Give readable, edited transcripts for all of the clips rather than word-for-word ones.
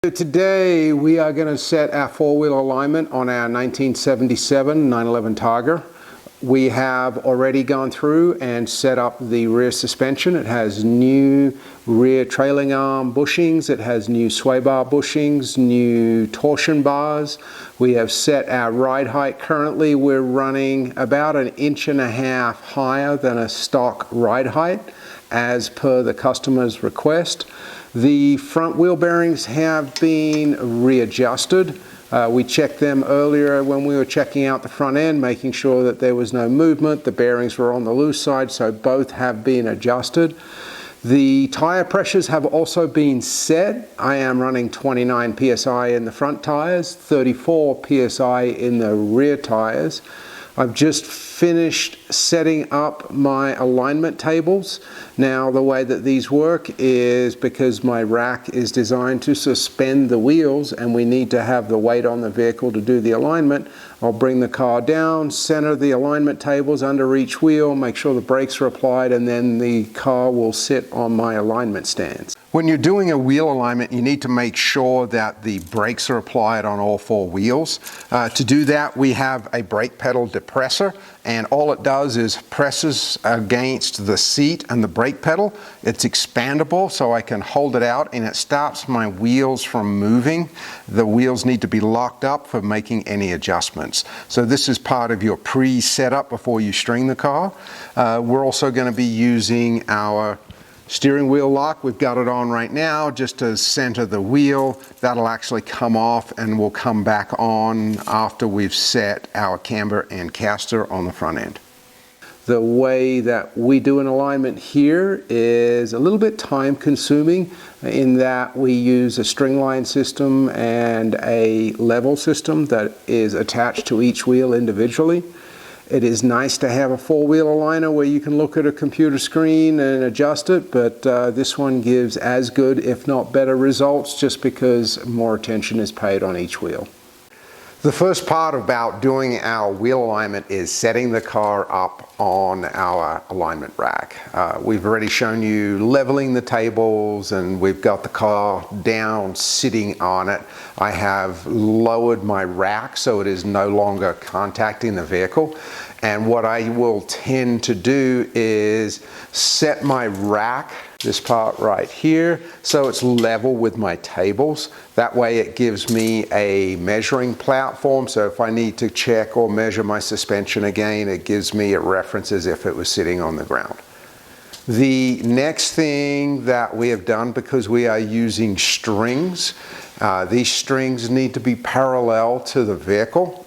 So today we are going to set our four-wheel alignment on our 1977 911 Tiger. We have already gone through and set up the rear suspension. It has new rear trailing arm bushings, it has new sway bar bushings, new torsion bars. We have set our ride height. Currently we're running about 1.5 inches higher than a stock ride height as per the customer's request. The front wheel bearings have been readjusted. We checked them earlier when we were checking out the front end, making sure that there was no movement. The bearings were on the loose side, so both have been adjusted. The tire pressures have also been set. I am running 29 psi in the front tires, 34 psi in the rear tires. I've just finished setting up my alignment tables. Now the way that these work is because my rack is designed to suspend the wheels and we need to have the weight on the vehicle to do the alignment. I'll bring the car down, center the alignment tables under each wheel, make sure the brakes are applied, and then the car will sit on my alignment stands. When you're doing a wheel alignment, you need to make sure that the brakes are applied on all four wheels. To do that, we have a brake pedal depressor, and all it does is presses against the seat and the brake pedal. It's expandable, so I can hold it out and it stops my wheels from moving. The wheels need to be locked up for making any adjustments. So this is part of your pre-setup before you string the car. We're also going to be using our steering wheel lock. We've got it on right now just to center the wheel. That'll actually come off and will come back on after we've set our camber and caster on the front end. The way that we do an alignment here is a little bit time consuming in that we use a string line system and a level system that is attached to each wheel individually. It is nice to have a four-wheel aligner where you can look at a computer screen and adjust it, but this one gives as good, if not better, results just because more attention is paid on each wheel. The first part about doing our wheel alignment is setting the car up on our alignment rack. We've already shown you leveling the tables and we've got the car down sitting on it. I have lowered my rack so it is no longer contacting the vehicle. And what I will tend to do is set my rack, this part right here, so it's level with my tables. That way it gives me a measuring platform, so if I need to check or measure my suspension again, it gives me a reference as if it was sitting on the ground. The next thing that we have done, because we are using strings, these strings need to be parallel to the vehicle.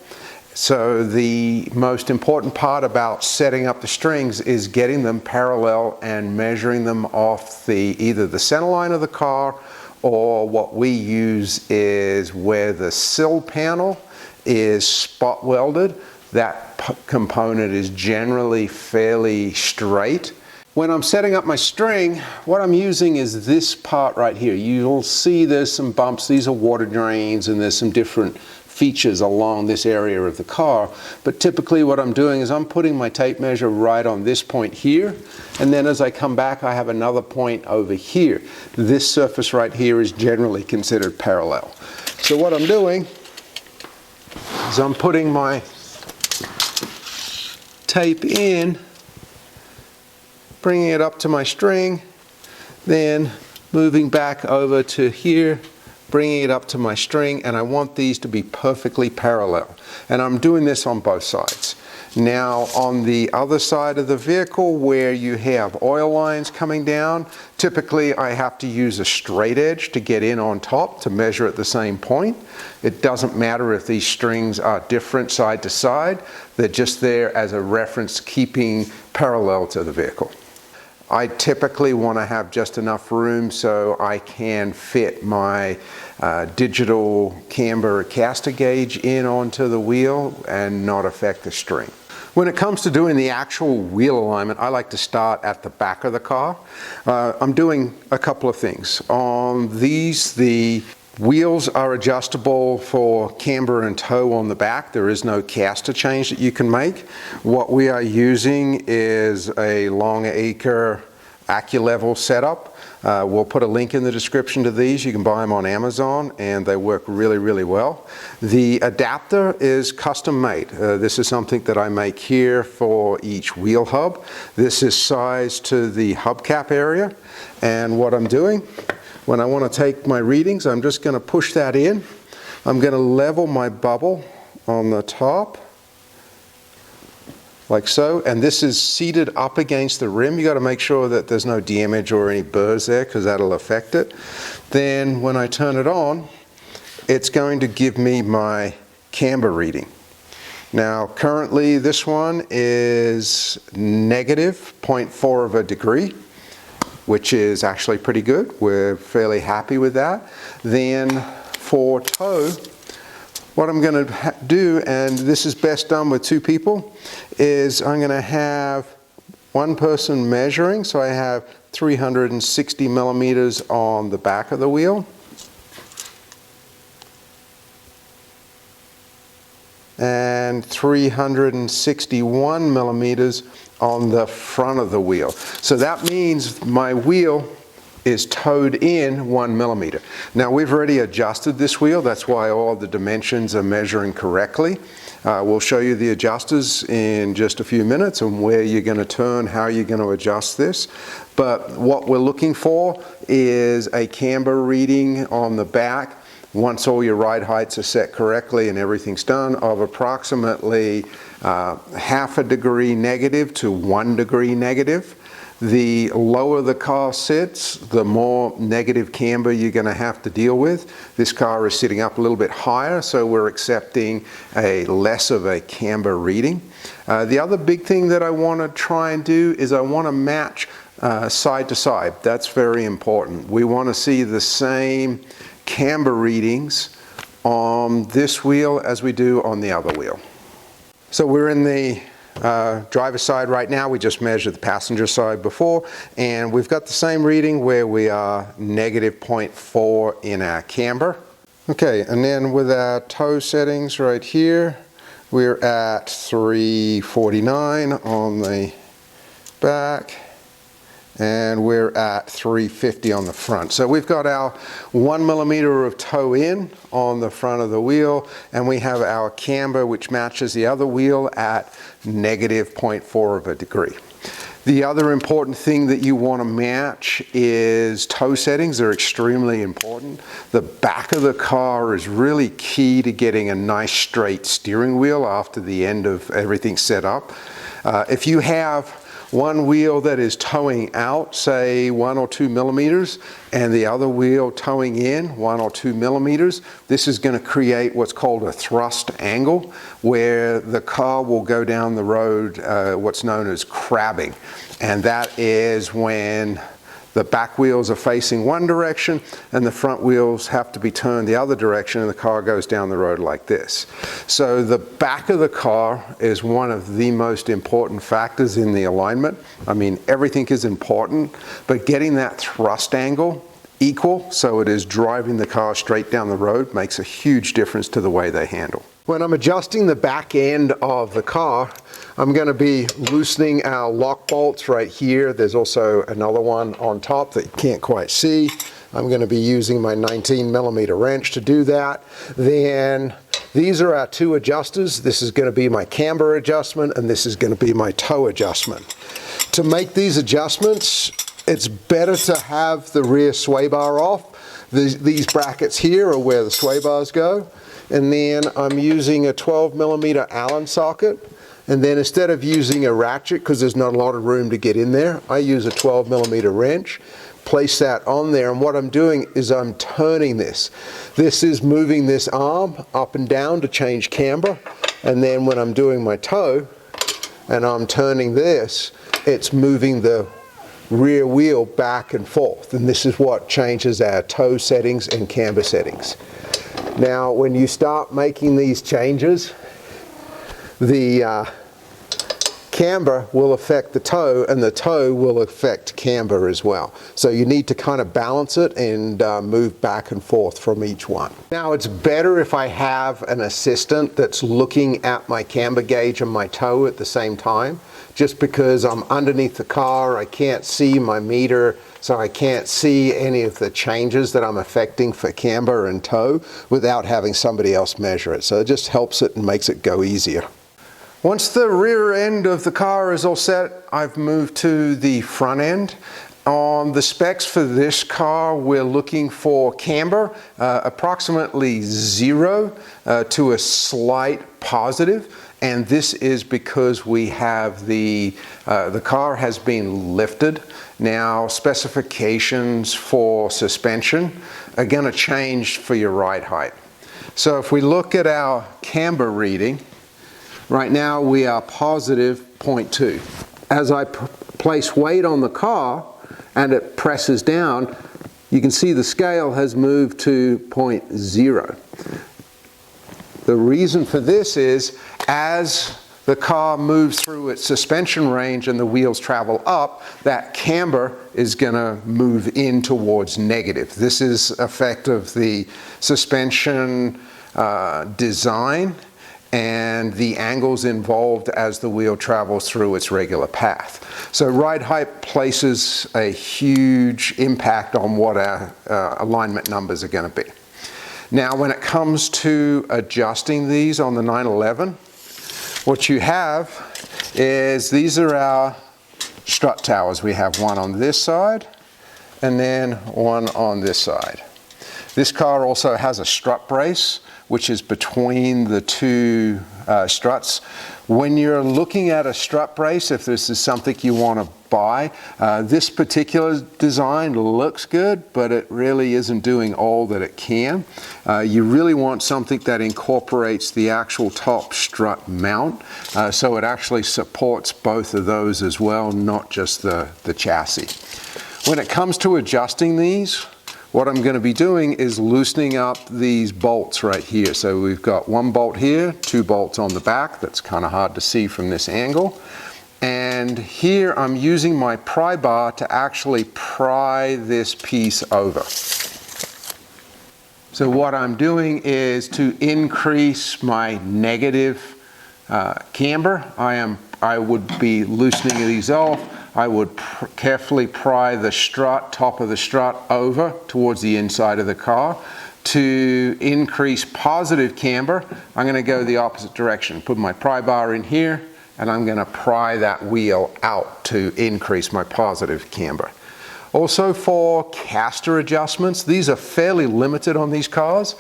So the most important part about setting up the strings is getting them parallel and measuring them off either the center line of the car, or what we use is where the sill panel is spot welded. That component is generally fairly straight. When I'm setting up my string, what I'm using is this part right here. You'll see there's some bumps. These are water drains and there's some different features along this area of the car, but typically what I'm doing is I'm putting my tape measure right on this point here, and then as I come back I have another point over here. This surface right here is generally considered parallel. So what I'm doing is I'm putting my tape in, bringing it up to my string, then moving back over to here, bringing it up to my string, and I want these to be perfectly parallel. And I'm doing this on both sides. Now on the other side of the vehicle where you have oil lines coming down, typically I have to use a straight edge to get in on top to measure at the same point. It doesn't matter if these strings are different side to side, they're just there as a reference keeping parallel to the vehicle. I typically want to have just enough room so I can fit my digital camber caster gauge in onto the wheel and not affect the string. When it comes to doing the actual wheel alignment, I like to start at the back of the car. I'm doing a couple of things. On these, the wheels are adjustable for camber and toe on the back. There is no caster change that you can make. What we are using is a long acre AccuLevel setup. We'll put a link in the description to these. You can buy them on Amazon and they work really, really well. The adapter is custom made. This is something that I make here for each wheel hub. This is sized to the hubcap area, and what I'm doing when I want to take my readings, I'm just going to push that in. I'm going to level my bubble on the top like so, and this is seated up against the rim. You got to make sure that there's no damage or any burrs there, because that'll affect it. Then when I turn it on, it's going to give me my camber reading. Now currently this one is negative 0.4 of a degree, which is actually pretty good. We're fairly happy with that. Then for tow, what I'm going to do, and this is best done with two people, is I'm going to have one person measuring. So I have 360 millimeters on the back of the wheel, and 361 millimeters on the front of the wheel. So that means my wheel is towed in 1 millimeter. Now we've already adjusted this wheel, that's why all the dimensions are measuring correctly. We'll show you the adjusters in just a few minutes and where you're going to turn, how you're going to adjust this. But what we're looking for is a camber reading on the back, once all your ride heights are set correctly and everything's done, of approximately half a degree negative to 1 degree negative. The lower the car sits, the more negative camber you're going to have to deal with. This car is sitting up a little bit higher, so we're accepting a less of a camber reading. The other big thing that I want to try and do is I want to match side to side. That's very important. We want to see the same camber readings on this wheel as we do on the other wheel. So we're in the driver's side right now. We just measured the passenger side before, and we've got the same reading where we are negative 0.4 in our camber. Okay, and then with our tow settings right here, we're at 349 on the back, and we're at 350 on the front. So we've got our 1 millimeter of toe in on the front of the wheel, and we have our camber, which matches the other wheel, at negative 0.4 of a degree. The other important thing that you want to match is toe settings. They're extremely important. The back of the car is really key to getting a nice straight steering wheel after the end of everything set up. If you have one wheel that is towing out, say 1 or 2 millimeters, and the other wheel towing in 1 or 2 millimeters, this is going to create what's called a thrust angle, where the car will go down the road what's known as crabbing. And that is when the back wheels are facing one direction and the front wheels have to be turned the other direction, and the car goes down the road like this. So the back of the car is one of the most important factors in the alignment. I mean, everything is important, but getting that thrust angle equal so it is driving the car straight down the road makes a huge difference to the way they handle. When I'm adjusting the back end of the car, I'm going to be loosening our lock bolts right here. There's also another one on top that you can't quite see. I'm going to be using my 19 millimeter wrench to do that. Then these are our two adjusters. This is going to be my camber adjustment, and this is going to be my toe adjustment. To make these adjustments, it's better to have the rear sway bar off. These brackets here are where the sway bars go. And then I'm using a 12 millimeter Allen socket. And then instead of using a ratchet, because there's not a lot of room to get in there, I use a 12 millimeter wrench, place that on there, and what I'm doing is I'm turning this. This is moving this arm up and down to change camber, and then when I'm doing my toe and I'm turning this, it's moving the rear wheel back and forth, and this is what changes our toe settings and camber settings. Now when you start making these changes, the camber will affect the toe, and the toe will affect camber as well. So you need to kind of balance it and move back and forth from each one. Now it's better if I have an assistant that's looking at my camber gauge and my toe at the same time, just because I'm underneath the car, I can't see my meter, so I can't see any of the changes that I'm affecting for camber and toe without having somebody else measure it. So it just helps it and makes it go easier. Once the rear end of the car is all set, I've moved to the front end. On the specs for this car, we're looking for camber, approximately 0 to a slight positive. And this is because we have the car has been lifted. Now, specifications for suspension are going to change for your ride height. So if we look at our camber reading, right now we are positive 0.2. As I place weight on the car and it presses down, you can see the scale has moved to 0.0. The reason for this is as the car moves through its suspension range and the wheels travel up, that camber is going to move in towards negative. This is effect of the suspension design and the angles involved as the wheel travels through its regular path. So ride height places a huge impact on what our alignment numbers are going to be. Now, when it comes to adjusting these on the 911, what you have is these are our strut towers. We have one on this side and then one on this side. This car also has a strut brace, which is between the two struts. When you're looking at a strut brace, if this is something you want to buy, this particular design looks good, but it really isn't doing all that it can. You really want something that incorporates the actual top strut mount, so it actually supports both of those as well, not just the chassis. When it comes to adjusting these, what I'm going to be doing is loosening up these bolts right here. So we've got one bolt here, 2 bolts on the back. That's kind of hard to see from this angle. And here I'm using my pry bar to actually pry this piece over. So what I'm doing is to increase my negative camber. I would be loosening these off. I would carefully pry the strut, top of the strut, over towards the inside of the car. To increase positive camber, I'm going to go the opposite direction. Put my pry bar in here, and I'm going to pry that wheel out to increase my positive camber. Also for caster adjustments, these are fairly limited on these cars.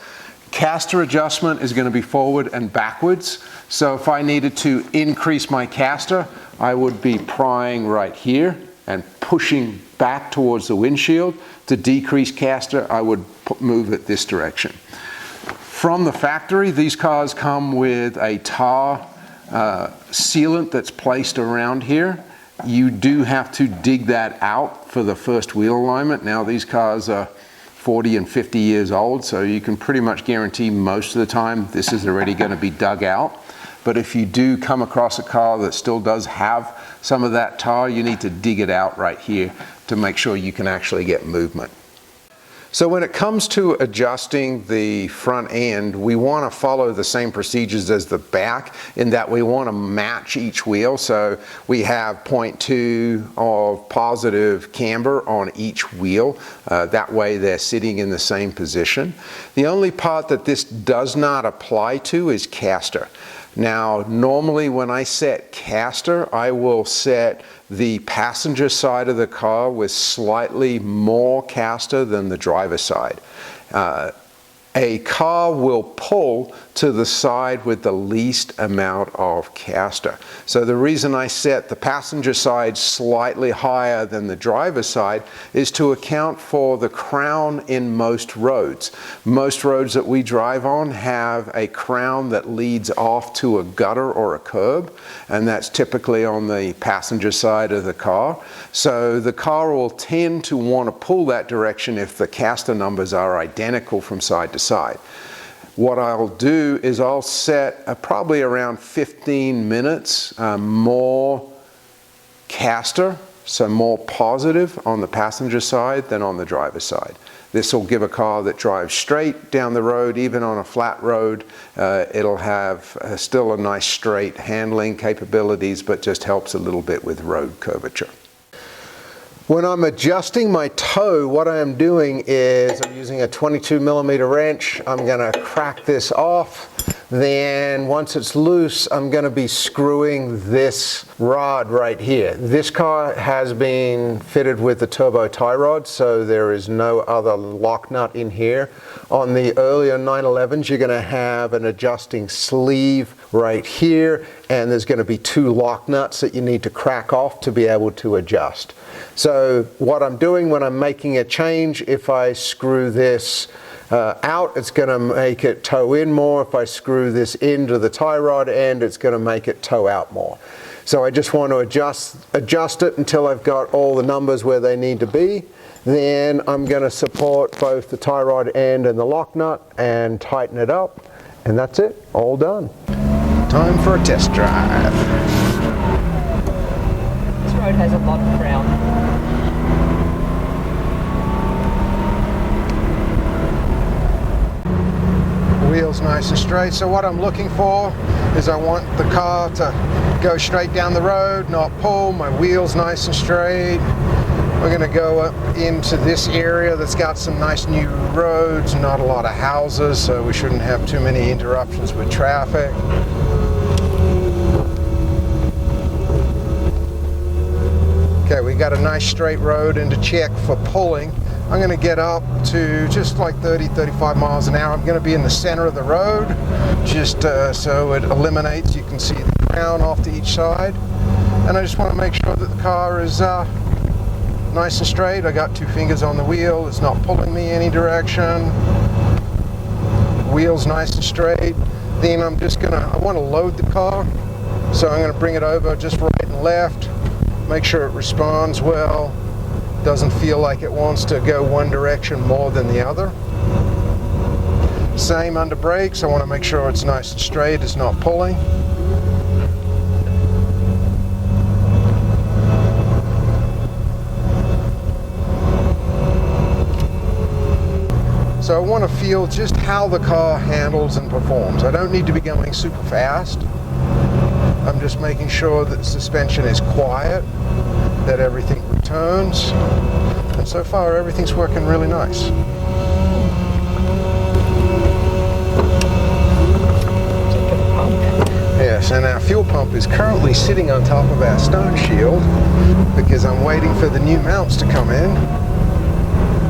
Caster adjustment is going to be forward and backwards. So if I needed to increase my caster, I would be prying right here and pushing back towards the windshield. To decrease caster, I would move it this direction. From the factory, these cars come with a tar sealant that's placed around here. You do have to dig that out for the first wheel alignment. Now these cars are 40 and 50 years old, so you can pretty much guarantee most of the time this is already going to be dug out. But if you do come across a car that still does have some of that tar, you need to dig it out right here to make sure you can actually get movement. So when it comes to adjusting the front end, we want to follow the same procedures as the back in that we want to match each wheel. So we have 0.2 of positive camber on each wheel. That way they're sitting in the same position. The only part that this does not apply to is caster. Now, normally when I set caster, I will set the passenger side of the car with slightly more caster than the driver's side. A car will pull to the side with the least amount of caster. So the reason I set the passenger side slightly higher than the driver's side is to account for the crown in most roads. Most roads that we drive on have a crown that leads off to a gutter or a curb, and that's typically on the passenger side of the car. So the car will tend to want to pull that direction if the caster numbers are identical from side to side. What I'll do is I'll set probably around 15 minutes more caster, so more positive on the passenger side than on the driver's side. This will give a car that drives straight down the road, even on a flat road. It'll have still a nice straight handling capabilities, but just helps a little bit with road curvature. When I'm adjusting my toe, what I am doing is I'm using a 22mm wrench. I'm going to crack this off. Then once it's loose, I'm going to be screwing this rod right here. This car has been fitted with the turbo tie rod, so there is no other lock nut in here. On the earlier 911s, you're going to have an adjusting sleeve right here, and there's going to be 2 lock nuts that you need to crack off to be able to adjust. So what I'm doing when I'm making a change, if I screw this out, it's going to make it toe in more. If I screw this into the tie rod end, it's going to make it toe out more. So I just want to adjust it until I've got all the numbers where they need to be. Then I'm going to support both the tie rod end and the lock nut and tighten it up, and that's it, all done. Time for a test drive. This road has a lot of ground. Wheels nice and straight. So what I'm looking for is I want the car to go straight down the road, not pull. My wheels nice and straight. We're going to go up into this area that's got some nice new roads, not a lot of houses, so we shouldn't have too many interruptions with traffic. Okay, we got a nice straight road and to check for pulling. I'm going to get up to just like 30-35 miles an hour. I'm going to be in the center of the road, just so it eliminates, you can see the ground off to each side. And I just want to make sure that the car is nice and straight. I got 2 fingers on the wheel, it's not pulling me any direction. Wheels nice and straight. Then I want to load the car, so I'm going to bring it over just right and left, make sure it responds well. Doesn't feel like it wants to go one direction more than the other. Same under brakes. I want to make sure it's nice and straight, it's not pulling. So I want to feel just how the car handles and performs. I don't need to be going super fast. I'm just making sure that the suspension is quiet, that everything returns, and so far everything's working really nice. Yes, and our fuel pump is currently sitting on top of our stone shield because I'm waiting for the new mounts to come in,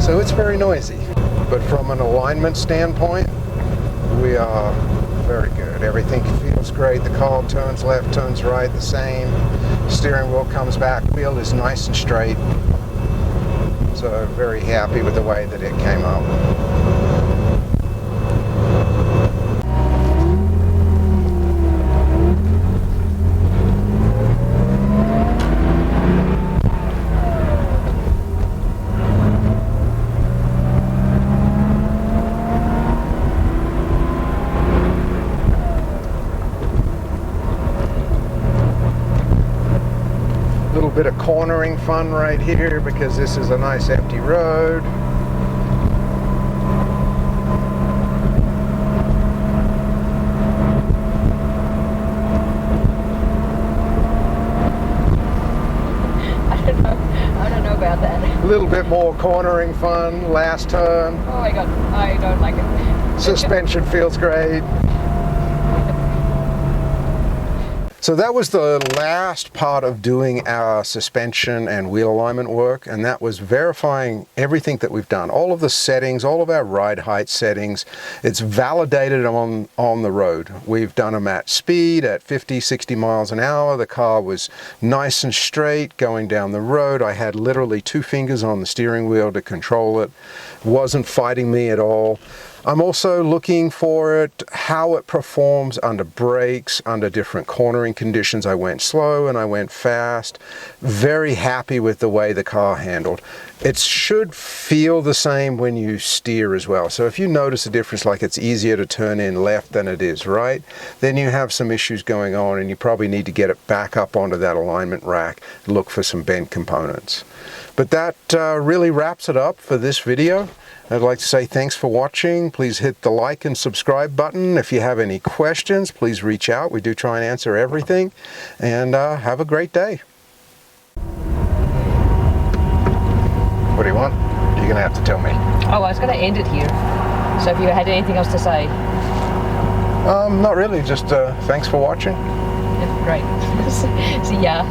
so it's very noisy. But from an alignment standpoint, we are very good. Everything feels great. The car turns left, turns right, the same. Steering wheel comes back, wheel is nice and straight. So very happy with the way that it came out. Bit of cornering fun right here because this is a nice empty road. I don't know about that. A little bit more cornering fun, last turn. Oh my god, I don't like it. Suspension feels great. So that was the last part of doing our suspension and wheel alignment work, and that was verifying everything that we've done. All of the settings, all of our ride height settings, it's validated on the road. We've done them at speed, at 50, 60 miles an hour. The car was nice and straight going down the road. I had literally 2 fingers on the steering wheel to control it. Wasn't fighting me at all. I'm also looking for it, how it performs under brakes, under different cornering conditions. I went slow and I went fast. Very happy with the way the car handled. It should feel the same when you steer as well. So if you notice a difference, like it's easier to turn in left than it is right, then you have some issues going on and you probably need to get it back up onto that alignment rack, look for some bent components. But that really wraps it up for this video. I'd like to say thanks for watching. Please hit the like and subscribe button. If you have any questions, please reach out. We do try and answer everything. And have a great day. What do you want? You're going to have to tell me. Oh, I was going to end it here. So if you had anything else to say. Not really. Just thanks for watching. Yeah, great. See ya.